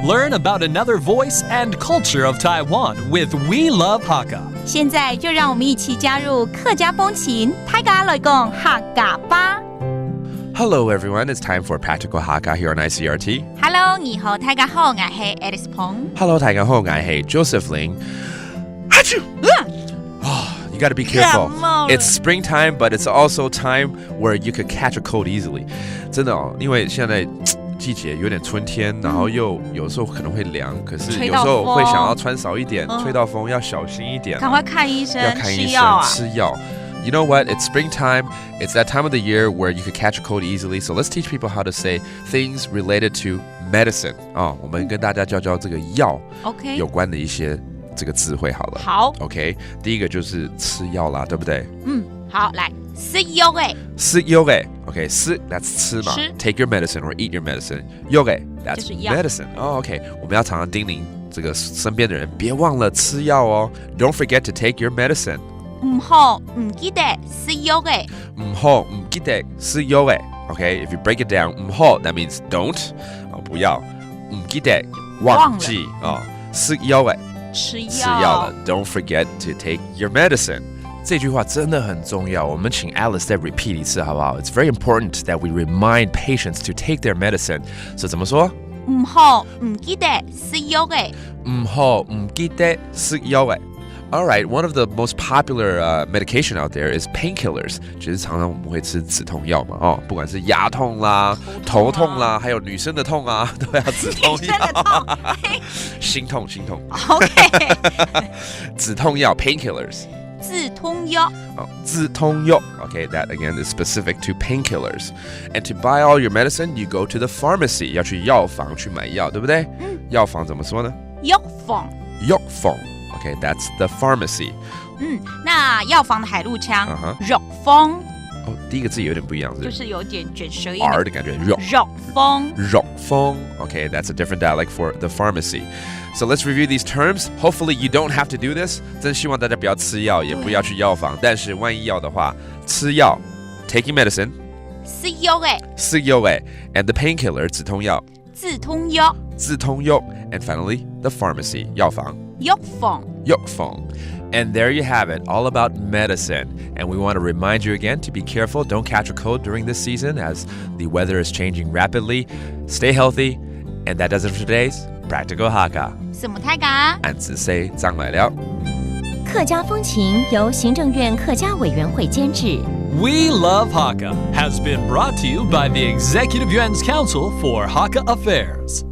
Learn about another voice and culture of Taiwan with We Love Hakka. 现在就让我们一起加入客家风情，大家来讲客家吧。Hello everyone, it's time for Practical Hakka here on Icrt. Hello， 你好，大家好，我係 Alice Pong。Hello, 大家好，我係 Joseph Ling. Achoo! You gotta be careful. It's springtime, but it's also time where you could catch a cold easily. 真的哦，因为现在季节有点春天，然后又有时候可能会凉，可是有时候会想要穿少一点，吹到风要小心一点。赶快看医生，要看医生，吃药。You know what? It's springtime. It's that time of the year where you could catch a cold easily. So let's teach people how to say things related to medicine. 我们跟大家教这个药有关的一些这个智慧好了。好 ，OK， 第一个就是吃药啦，对不对？好，来吃药诶。吃药诶 ，OK， 吃 that's 吃嘛 ，take your medicine or eat your medicine。药诶 that's medicine。OK， 我们要常常叮咛这个身边的人，别忘了吃药哦。Don't forget to take your medicine。唔好唔記得吃藥嘅。唔好唔記得吃藥嘅。Okay, if you break it down, 唔好 that means don't 不要。唔記得忘記吃藥嘅。吃藥了 ，Don't forget to take your medicine。这句话真的很重要，我们请 Alice 再 repeat 一次好不好 ？It's very important that we remind patients to take their medicine。所以怎么说？唔好唔記得吃藥嘅。唔好唔記得吃藥嘅。All right, one of the most popular medication out there is painkillers. 其实常常我们会吃止痛药嘛，不管是牙痛啦、头痛啦，还有女生的痛啊，都要止痛药。女生的痛，心痛。OK， 止痛药 painkillers。止痛药。止痛药 Okay, that again is specific to painkillers. And to buy all your medicine, you go to the pharmacy. 要去药房去买药，对不对？药房怎么说呢？药房。药房。Okay, that's the pharmacy. 那药房的海陆腔，药房。第一个字有点不一样，就是有点卷舌音 R 的感觉。药房。药房。Okay, that's a different dialect for the pharmacy. So let's review these terms. Hopefully you don't have to do this. 真希望大家不要吃药，也不要去药房。但是万一要的话，吃药 taking medicine. 吃药嘅。吃药嘅 and the painkiller 止痛药。止痛药。止痛药 and finally the pharmacy 药房。药房。药房。And there you have it, all about medicine. And we want to remind you again to be careful. Don't catch a cold during this season as the weather is changing rapidly. Stay healthy. And that does it for today's Practical Hakka. 什么太嘎？俺只 say 张来了。客家风情由行政院客家委员会监制。We Love Hakka has been brought to you by the Executive Yuan's Council for Hakka Affairs.